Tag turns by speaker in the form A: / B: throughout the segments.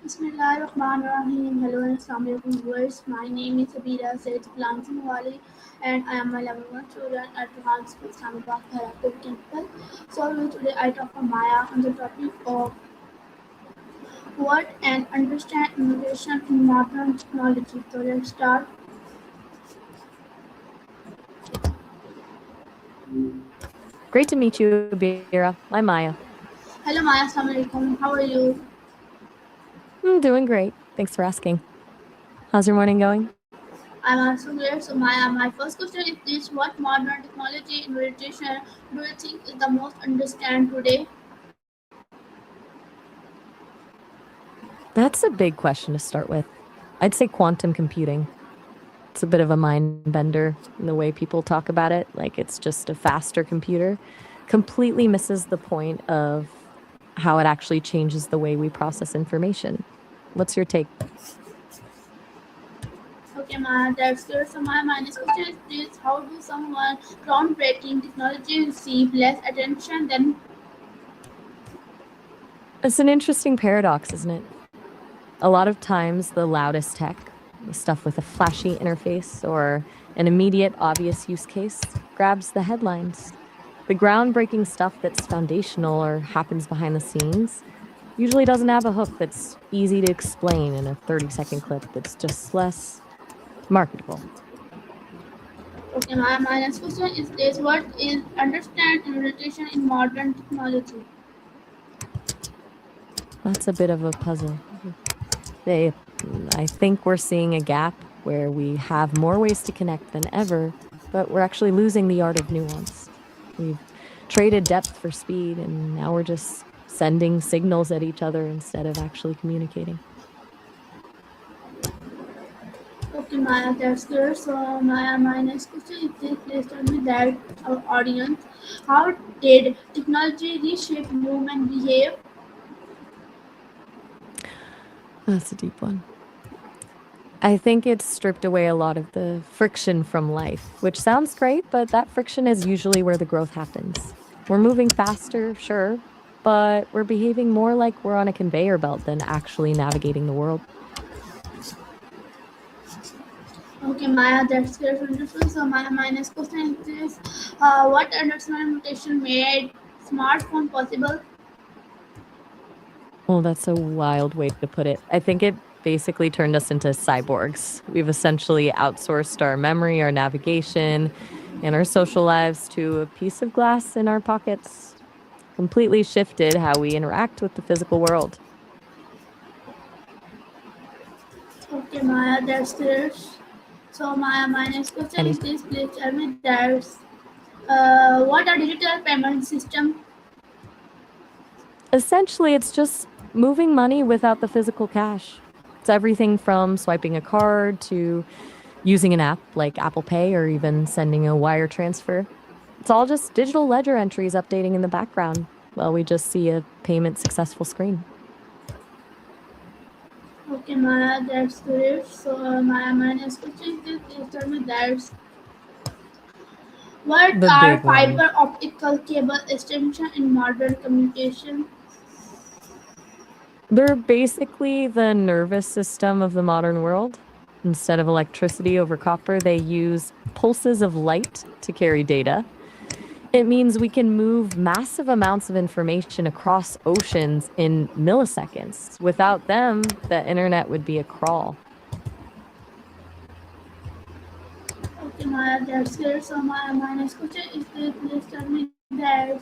A: Bismillahirrahmanirrahim. Hello and Assalamualaikum viewers. My name is Abira Said Planzi Wali and I am a level 1 student at Advanced School Islamabad Kharagpur Temple. So today I talk to Maya on the topic of what and understand innovation in modern technology. So let's start.
B: Great to meet you, Abira. I'm Maya.
A: Hello Maya, Assalamualaikum. How are you?
B: I'm doing great. Thanks for asking. How's your morning going?
A: I'm also great. So Maya, my first question is this: what modern technology innovation do you think is the most understand today?
B: That's a big question to start with. I'd say quantum computing. It's a bit of a mind bender in the way people talk about it, like it's just a faster computer. Completely misses the point of how it actually changes the way we process information. What's your take?
A: Okay, Maya, that's good. So my minus question is this: how do someone groundbreaking technology receive less attention than?
B: It's an interesting paradox, isn't it? A lot of times, the loudest tech, the stuff with a flashy interface or an immediate, obvious use case, grabs the headlines. The groundbreaking stuff that's foundational or happens behind the scenes usually doesn't have a hook that's easy to explain in a 30-second clip that's just less marketable.
A: Okay, my minus question is this: what is understand innovation in modern technology?
B: That's a bit of a puzzle. They, I think we're seeing a gap where we have more ways to connect than ever, but we're actually losing the art of nuance. We've traded depth for speed, and now we're just sending signals at each other instead of actually communicating.
A: Okay, Maya, that's good. So Maya, my next question is this: please tell me that our audience, how did technology reshape human behavior?
B: That's a deep one. I think it's stripped away a lot of the friction from life, which sounds great, but that friction is usually where the growth happens. We're moving faster, sure, but we're behaving more like we're on a conveyor belt than actually navigating the world.
A: Okay, Maya, that's good. Wonderful. So my next question is this: what innovation made smartphone possible?
B: Oh, that's a wild way to put it. I think it basically turned us into cyborgs. We've essentially outsourced our memory, our navigation, and our social lives to a piece of glass in our pockets. Completely shifted how we interact with the physical world.
A: Okay, Maya, that's good. So my next question is
B: Any
A: this: please tell me that what are digital payment system?
B: Essentially, it's just moving money without the physical cash. It's everything from swiping a card to using an app like Apple Pay or even sending a wire transfer. It's all just digital ledger entries updating in the background while we just see a payment successful screen.
A: Okay, Maya, that's great. So my next question is this: please tell me that what
B: The
A: are
B: big one.
A: fiber optical cable extension in modern communication?
B: They're basically the nervous system of the modern world. Instead of electricity over copper, they use pulses of light to carry data. It means we can move massive amounts of information across oceans in milliseconds. Without them, the internet would be a crawl.
A: Okay, Maya, that's great. So my next question is this: please tell me that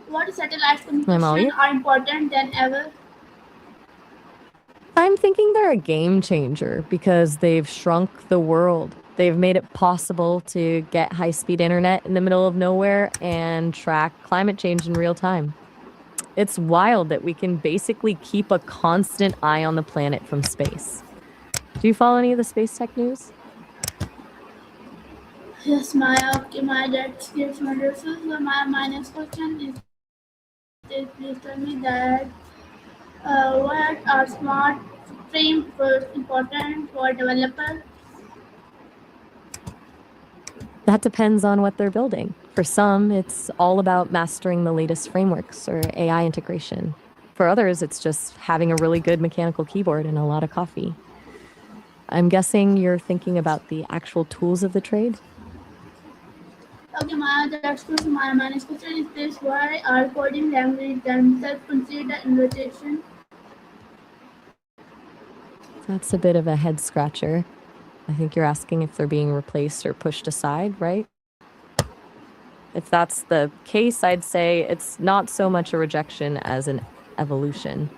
A: what satellite
B: I'm
A: communication
B: all
A: are
B: ears.
A: important than ever?
B: I'm thinking they're a game changer because they've shrunk the world. They've made it possible to get high speed internet in the middle of nowhere and track climate change in real time. It's wild that we can basically keep a constant eye on the planet from space. Do you follow any of the space tech news?
A: Yes, Maya. Okay, Maya, that's great. Wonderful. So my next question is this: please tell me that what are smart frameworks important for developer?
B: That depends on what they're building. For some, it's all about mastering the latest frameworks or AI integration. For others, it's just having a really good mechanical keyboard and a lot of coffee. I'm guessing you're thinking about the actual tools of the trade?
A: Okay, Maya, that's good. So my next question is this: why are coding languages themselves considered innovation?
B: That's a bit of a head scratcher. I think you're asking if they're being replaced or pushed aside, right? If that's the case, I'd say it's not so much a rejection as an evolution.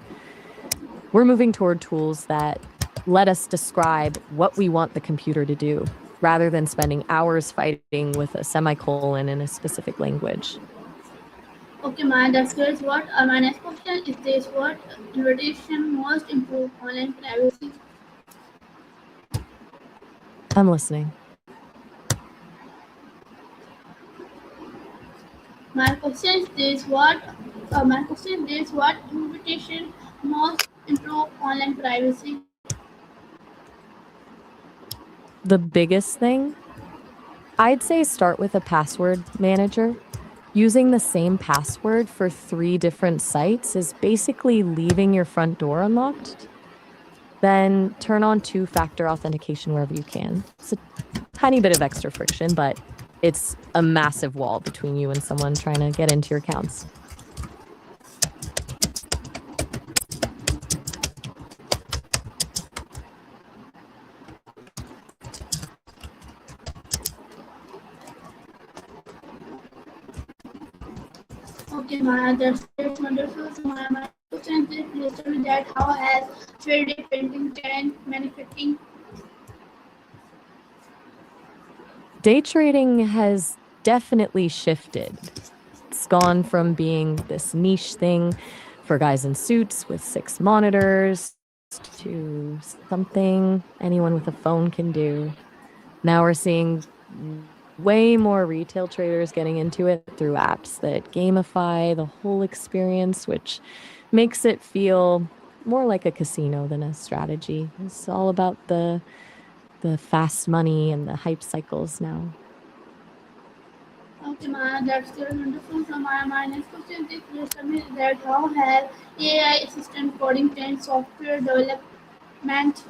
B: We're moving toward tools that let us describe what we want the computer to do, rather than spending hours fighting with a semicolon in a specific language.
A: Okay, Maya, that's good. What my next question is this: what innovation most improve online privacy?
B: I'm listening.
A: My question is this: what innovation most improve online privacy?
B: The biggest thing, I'd say start with a password manager. Using the same password for 3 different sites is basically leaving your front door unlocked. Then turn on two-factor authentication wherever you can. It's a tiny bit of extra friction, but it's a massive wall between you and someone trying to get into your accounts.
A: Okay, Maya, that's wonderful. So, Maya, my question is please tell me that how has 3D printing changed manufacturing?
B: Day trading has definitely shifted. It's gone from being this niche thing for guys in suits with 6 monitors to something anyone with a phone can do. Now we're seeing way more retail traders getting into it through apps that gamify the whole experience, which makes it feel more like a casino than a strategy. It's all about the fast money and the hype cycles now.
A: Okay, Maya, that's very wonderful. So, Maya, my next question is please tell me that how has AI assistant coding changed software development?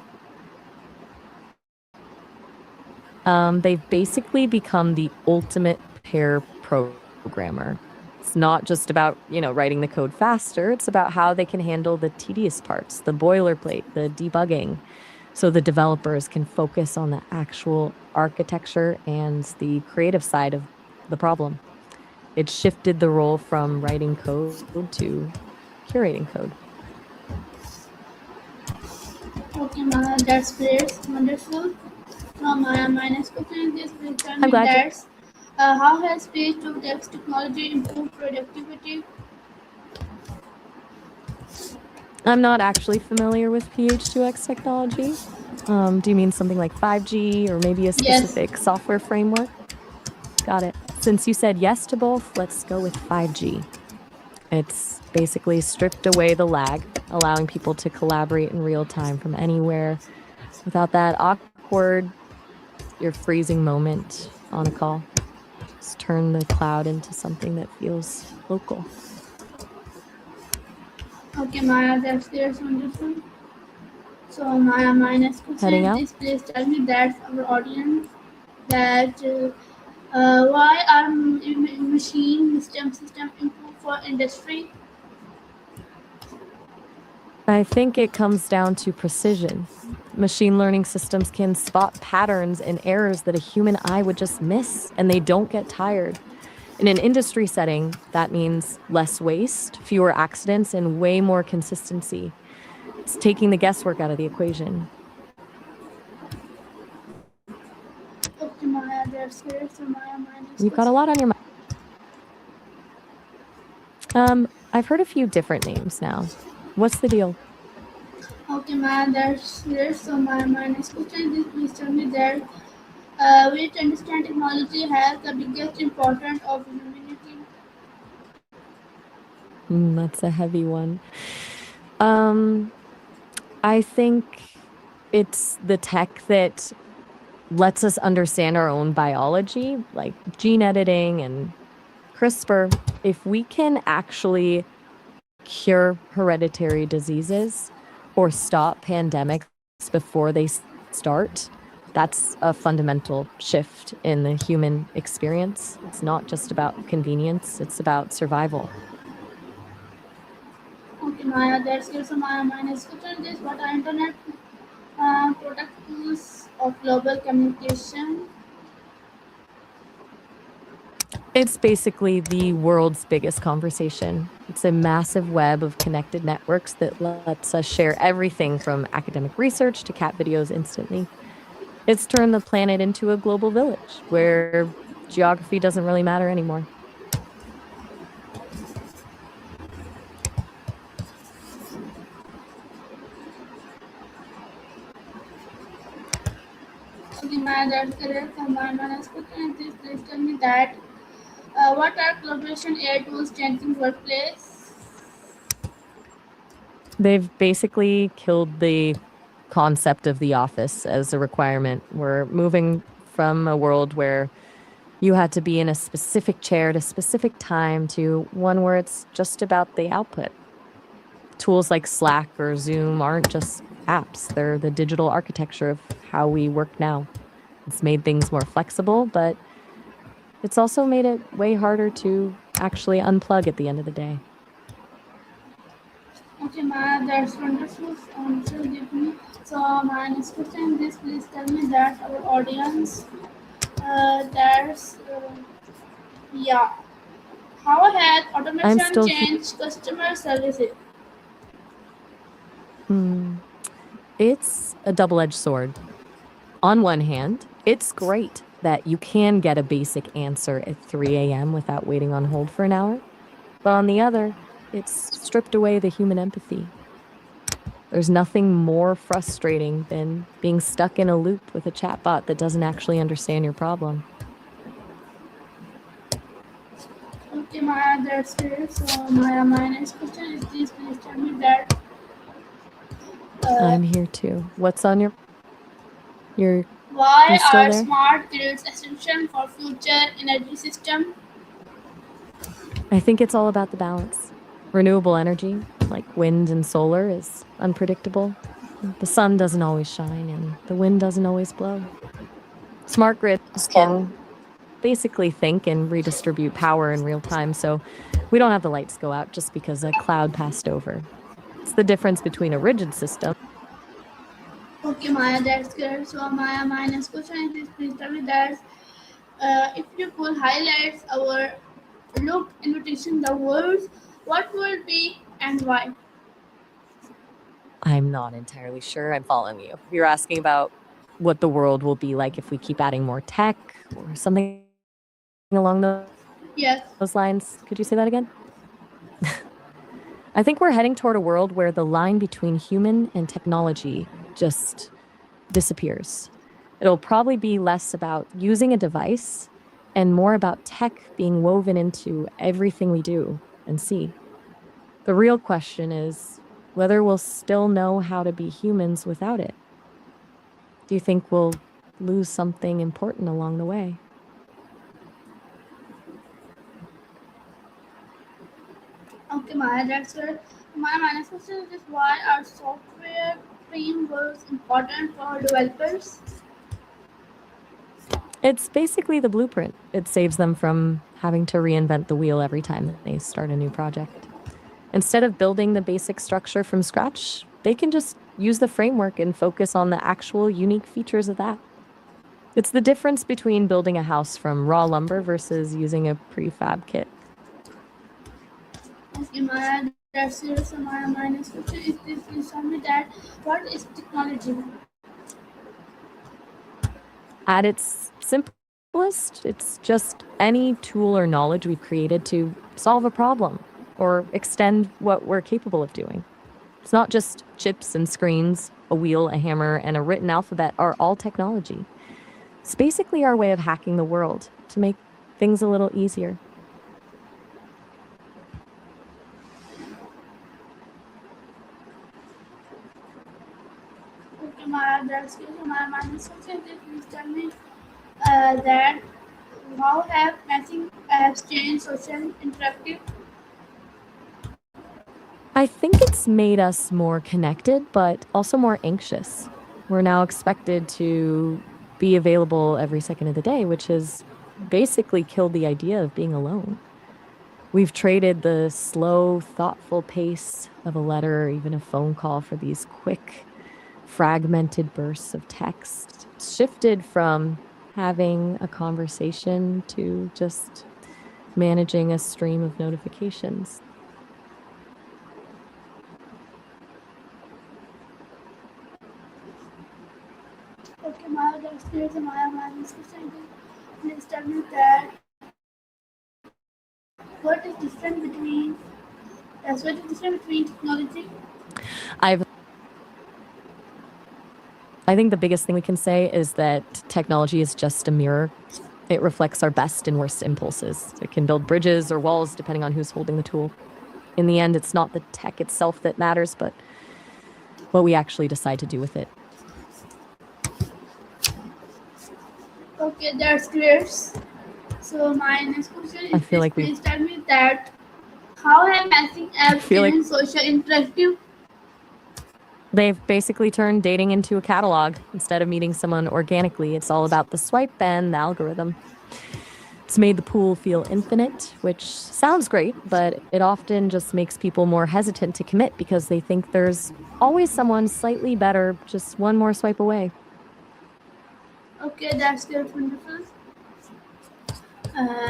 B: They've basically become the ultimate pair programmer. It's not just about, writing the code faster. It's about how they can handle the tedious parts, the boilerplate, the debugging, so the developers can focus on the actual architecture and the creative side of the problem. It shifted the role from writing code to curating code.
A: Okay, Maya, that's great, wonderful. So, Maya, my next question is please tell
B: I'm
A: me
B: glad you.
A: that how has speech to text technology improved productivity?
B: I'm not actually familiar with PH2X technology. Do you mean something like 5G or maybe a
A: Yes.
B: specific software framework? Got it. Since you said yes to both, let's go with 5G. It's basically stripped away the lag, allowing people to collaborate in real time from anywhere without that awkward, you're freezing moment on a call. Just turn the cloud into something that feels local.
A: Okay, Maya, that's wonderful. So, Maya, my next question
B: Heading
A: is
B: out?
A: this please tell me that our audience that why are machine system improved for industry?
B: I think it comes down to precision. Machine learning systems can spot patterns and errors that a human eye would just miss, and they don't get tired. In an industry setting, that means less waste, fewer accidents, and way more consistency. It's taking the guesswork out of the equation.
A: Okay, Maya, that's great. So, Maya, my next
B: You've got a
A: question.
B: lot on your mind. I've heard a few different names now. What's the deal?
A: Okay, Maya, that's great. So, my next question is please tell me that which understand technology has the biggest importance of humanity?
B: That's a heavy one. Um, I think it's the tech that lets us understand our own biology, like gene editing and CRISPR. If we can actually cure hereditary diseases or stop pandemics before they start, that's a fundamental shift in the human experience. It's not just about convenience, it's about survival.
A: Okay, Maya, that's good. So Maya, my next question is what are internet product tools of global communication?
B: It's basically the world's biggest conversation. It's a massive web of connected networks that lets us share everything from academic research to cat videos instantly. It's turned the planet into a global village where geography doesn't really matter anymore.
A: Okay, Maya, that's correct. So Maya, my next question is please tell me that what are collaboration AI tools changing workplace?
B: They've basically killed the concept of the office as a requirement. We're moving from a world where you had to be in a specific chair at a specific time to one where it's just about the output. Tools like Slack or Zoom aren't just apps, they're the digital architecture of how we work now. It's made things more flexible, but it's also made it way harder to actually unplug at the end of the day.
A: Okay, Maya, that's wonderful answer give me. So my next question is please tell me that our audience that's yeah. How has
B: I'm
A: automation
B: still here.
A: changed customer services?
B: Hmm. It's a double edged sword. On one hand, it's great that you can get a basic answer at 3 a.m. without waiting on hold for an hour. But on the other, it's stripped away the human empathy. There's nothing more frustrating than being stuck in a loop with a chatbot that doesn't actually understand your problem.
A: Okay, Maya, that's great. So Maya, my next question is this. Please tell me that uh,
B: I'm here too. What's on your
A: why
B: you still
A: are
B: there?
A: smart grids essential for future energy system?
B: I think it's all about the balance. Renewable energy, like wind and solar, is unpredictable. The sun doesn't always shine and the wind doesn't always blow. Smart grids can basically think and redistribute power in real time, so we don't have the lights go out just because a cloud passed over. It's the difference between a rigid system.
A: Okay, Maya, that's good. So Maya, my next question is this. Please tell me that if you could highlight our look invitation the words, what would be and why?
B: I'm not entirely sure I'm following you. You're asking about what the world will be like if we keep adding more tech or something along those lines.
A: Yes.
B: Could you say that again? I think we're heading toward a world where the line between human and technology just disappears. It'll probably be less about using a device and more about tech being woven into everything we do and see. The real question is whether we'll still know how to be humans without it. Do you think we'll lose something important along the way?
A: Okay, Maya, that's good. My next question is why are software frameworks important for developers?
B: It's basically the blueprint. It saves them from having to reinvent the wheel every time they start a new project. Instead of building the basic structure from scratch, they can just use the framework and focus on the actual unique features of that. It's the difference between building a house from raw lumber versus using a prefab kit.
A: Okay, Maya, that's good. So my next question is this. Please tell me that what is technology?
B: At its simplest, it's just any tool or knowledge we've created to solve a problem or extend what we're capable of doing. It's not just chips and screens, a wheel, a hammer, and a written alphabet are all technology. It's basically our way of hacking the world to make things a little easier.
A: Okay, Maya, that's good. So my next question is please tell me that how have matching apps changed social interactive?
B: I think it's made us more connected, but also more anxious. We're now expected to be available every second of the day, which has basically killed the idea of being alone. We've traded the slow, thoughtful pace of a letter or even a phone call for these quick, fragmented bursts of text, shifted from having a conversation to just managing a stream of notifications.
A: Okay, Maya, that's clear. So Maya, my next question is, please tell me that what is different between yes, what is different between technology?
B: I've I think the biggest thing we can say is that technology is just a mirror. It reflects our best and worst impulses. It can build bridges or walls depending on who's holding the tool. In the end, it's not the tech itself that matters, but what we actually decide to do with it.
A: Okay, that's clear. So my next question
B: I
A: is
B: feel
A: this,
B: like we've
A: please tell me that how have matching
B: I
A: apps
B: feel like
A: changed social interactive?
B: they've basically turned dating into a catalog. Instead of meeting someone organically, it's all about the swipe and the algorithm. It's made the pool feel infinite, which sounds great, but it often just makes people more hesitant to commit because they think there's always someone slightly better, just one more swipe away.
A: Okay, that's clear, wonderful.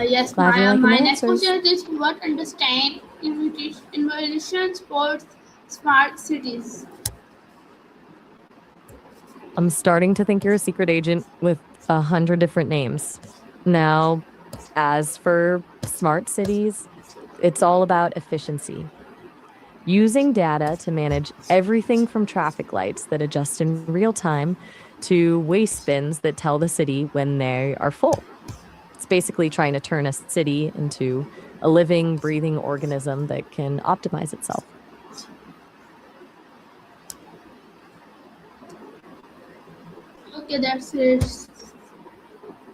A: Yes,
B: Glad you're
A: Maya.
B: liking the
A: My next
B: answers.
A: question is what understand innovation sports smart cities?
B: I'm starting to think you're a secret agent with 100 different names. Now, as for smart cities, it's all about efficiency. Using data to manage everything from traffic lights that adjust in real time to waste bins that tell the city when they are full. It's basically trying to turn a city into a living, breathing organism that can optimize itself.
A: Okay, that's it.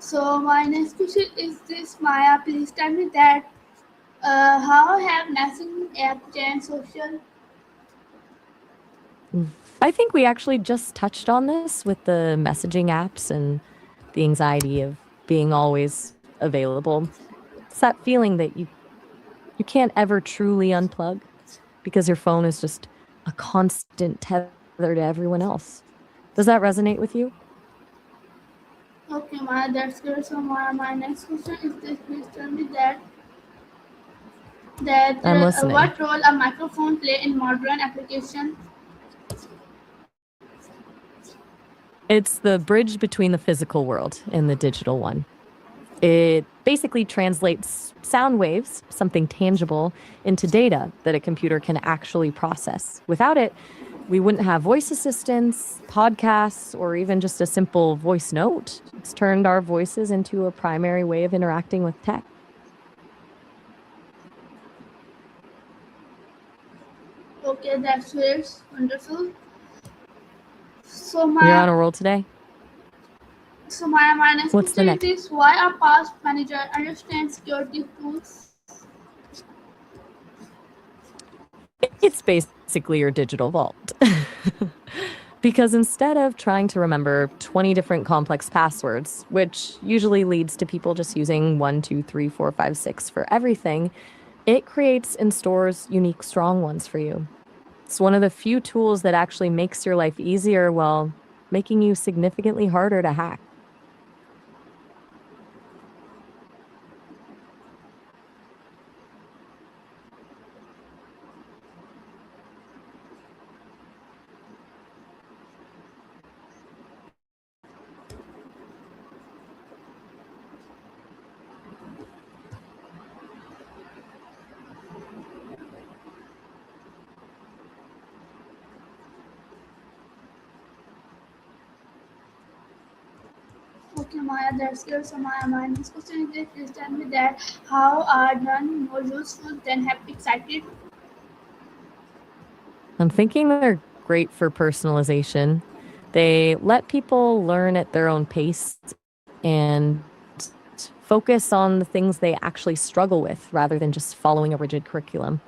A: So my next question is this, Maya. Please tell me that how have messaging apps changed social?
B: I think we actually just touched on this with the messaging apps and the anxiety of being always available. It's that feeling that you can't ever truly unplug because your phone is just a constant tether to everyone else. Does that resonate with you?
A: Okay, Maya, that's good. So my next question is this. Please tell me that
B: I'm listening.
A: what role a microphone play in modern application?
B: It's the bridge between the physical world and the digital one. It basically translates sound waves, something tangible, into data that a computer can actually process. Without it, we wouldn't have voice assistants, podcasts, or even just a simple voice note. It's turned our voices into a primary way of interacting with tech.
A: Okay, that's it. Wonderful. So
B: You're on
A: my
B: a roll today.
A: my next
B: What's the
A: question is
B: next?
A: this: why a past manager understands security tools?
B: It's basically your digital vault. Because instead of trying to remember 20 different complex passwords, which usually leads to people just using 1, 2, 3, 4, 5, 6 for everything, it creates and stores unique, strong ones for you. It's one of the few tools that actually makes your life easier while making you significantly harder to hack.
A: Okay, Maya, that's good. So my next question is this: please tell me that how are none more useful than happy excited?
B: I'm thinking they're great for personalization. They let people learn at their own pace and focus on the things they actually struggle with rather than just following a rigid curriculum.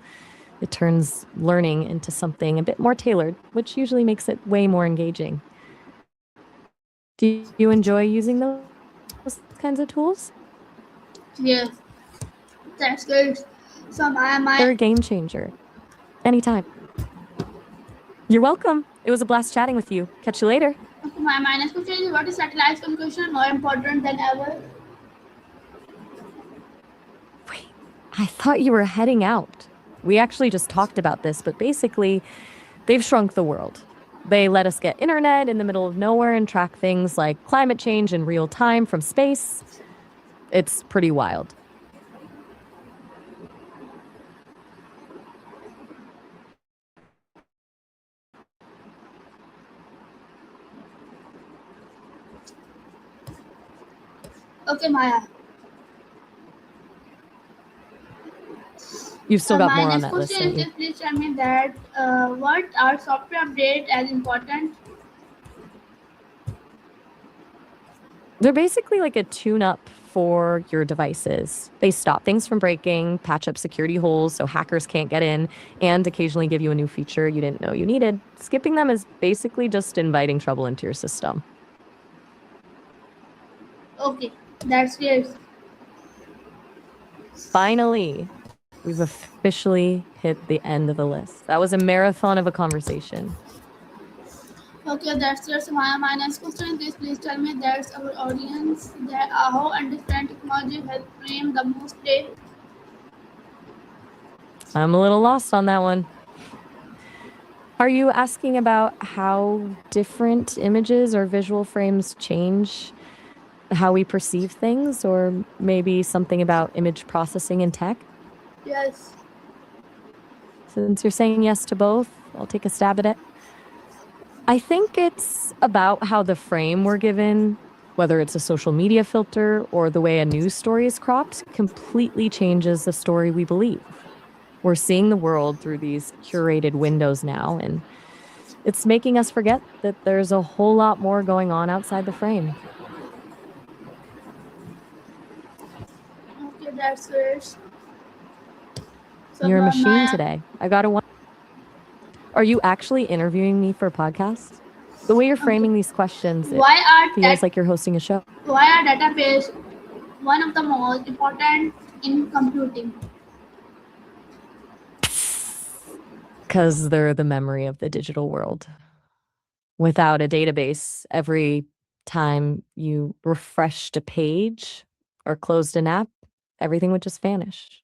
B: It turns learning into something a bit more tailored, which usually makes it way more engaging. Do you enjoy using those kinds of tools?
A: Yes, that's good. So
B: They're a game changer. Anytime. You're welcome. It was a blast chatting with you. Catch you later.
A: my next question is, what is satellite communication more important than ever?
B: Wait, I thought you were heading out. We actually just talked about this, but basically, they've shrunk the world. They let us get internet in the middle of nowhere and track things like climate change in real time from space. It's pretty wild.
A: Okay, Maya.
B: You've still got
A: My
B: more on
A: next
B: that list,
A: question
B: don't
A: is,
B: you?
A: just please tell me that what are software update as important?
B: They're basically like a tune up for your devices. They stop things from breaking, patch up security holes so hackers can't get in, and occasionally give you a new feature you didn't know you needed. Skipping them is basically just inviting trouble into your system.
A: Okay, that's great.
B: Finally, we've officially hit the end of the list. That was a marathon of a conversation.
A: Okay, that's great. So my next question is, please tell me that our audience that how understand technology help frame the most day.
B: I'm a little lost on that one. Are you asking about how different images or visual frames change how we perceive things, or maybe something about image processing in tech?
A: Yes.
B: Since you're saying yes to both, I'll take a stab at it. I think it's about how the frame we're given, whether it's a social media filter or the way a news story is cropped, completely changes the story we believe. We're seeing the world through these curated windows now, and it's making us forget that there's a whole lot more going on outside the frame.
A: Okay, that's great. So
B: You're a machine
A: Maya,
B: today. I gotta wonder, are you actually interviewing me for a podcast? The way you're
A: okay.
B: framing these questions, it
A: Why are
B: feels
A: that?
B: like you're hosting a show.
A: Why are database one of the most important in computing?
B: Because they're the memory of the digital world. Without a database, every time you refreshed a page or closed an app, everything would just vanish.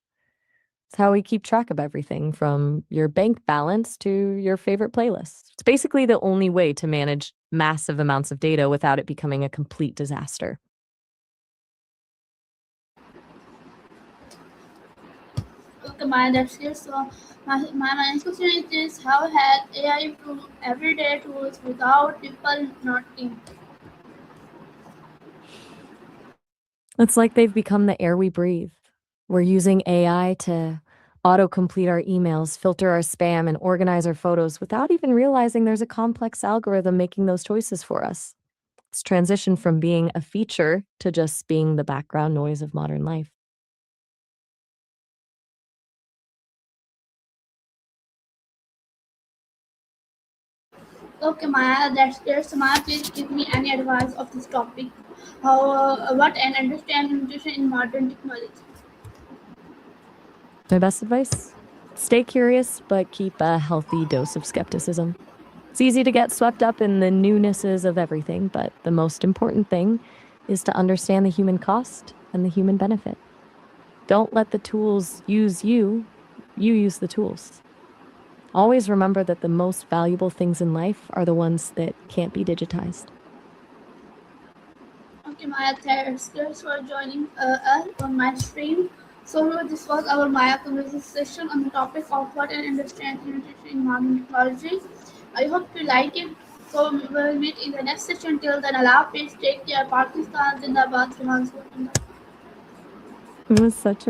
B: It's how we keep track of everything from your bank balance to your favorite playlist. It's basically the only way to manage massive amounts of data without it becoming a complete disaster.
A: Okay, Maya, that's great. So my next question is this: how has AI improved everyday tools without people noticing?
B: It's like they've become the air we breathe. We're using AI to autocomplete our emails, filter our spam, and organize our photos without even realizing there's a complex algorithm making those choices for us. It's transitioned from being a feature to just being the background noise of modern life.
A: Okay, Maya, that's great. So Maya, please give me any advice of this topic. What and understand nutrition in modern technology.
B: My best advice? Stay curious, but keep a healthy dose of skepticism. It's easy to get swept up in the newnesses of everything, but the most important thing is to understand the human cost and the human benefit. Don't let the tools use you, you use the tools. Always remember that the most valuable things in life are the ones that can't be digitized.
A: Okay, Maya, thanks for joining us on my stream. So this was our Maya conversation on the topic of what and understand nutrition in modern technology. I hope you like it. So we will meet in the next session. Till then, Allah Hafiz. Take care. Pakistan Zindabad. Zindabad.
B: It was such a